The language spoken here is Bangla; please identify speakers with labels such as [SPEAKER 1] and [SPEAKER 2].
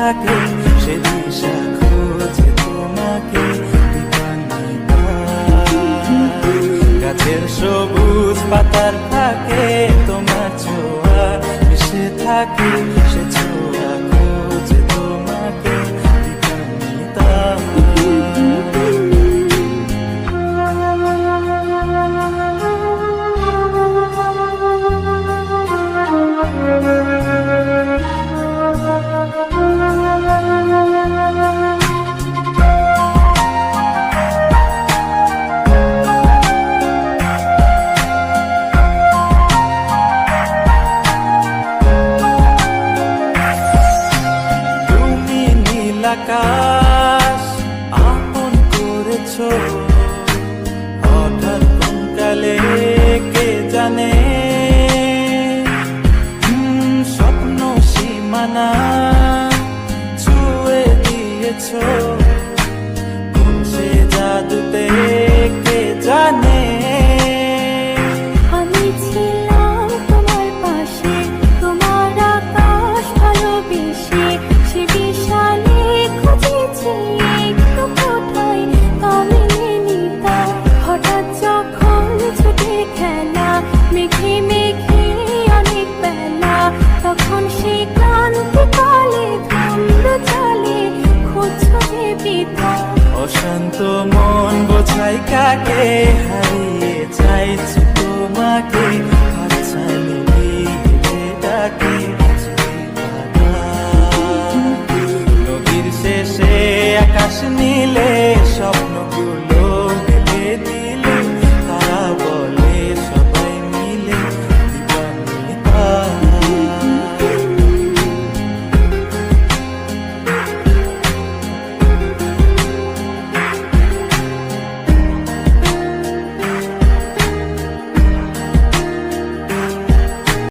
[SPEAKER 1] থাকে সে দিশা খোঁজে তোমাকে দিবানিতা। গাছের সবুজ পাতার থাকে তোমার ছোঁয়া মিশে থাকে সে ছোঁয়া খোঁজে তোমাকে দিবানিতা। আকাশ আপন করেছো হঠাৎ কোন কালে কে জানে, স্বপ্ন সীমানা ছুঁয়ে দিয়েছো কোন সে জাদুতে কে জানে।
[SPEAKER 2] আমি ছিলাম তোমার পাশে, তোমার আকাশ ভালোবেসে, সে বিশালে খুঁজেছি একটু কোথায় কামিনী তা। হঠাৎ যখন ছুটে খেলা মেঘে মেঘে অনেক বেলা, তখন সে ক্লান্তি কালে ধুম্র চলে খুঁজছো যে পিতা।
[SPEAKER 1] অশান্ত মন বোঝাই কাকে হারিয়ে চাইছি তোমাকে হাতছানি দিয়ে ডাকে নদীর শেষে আকাশ নীলে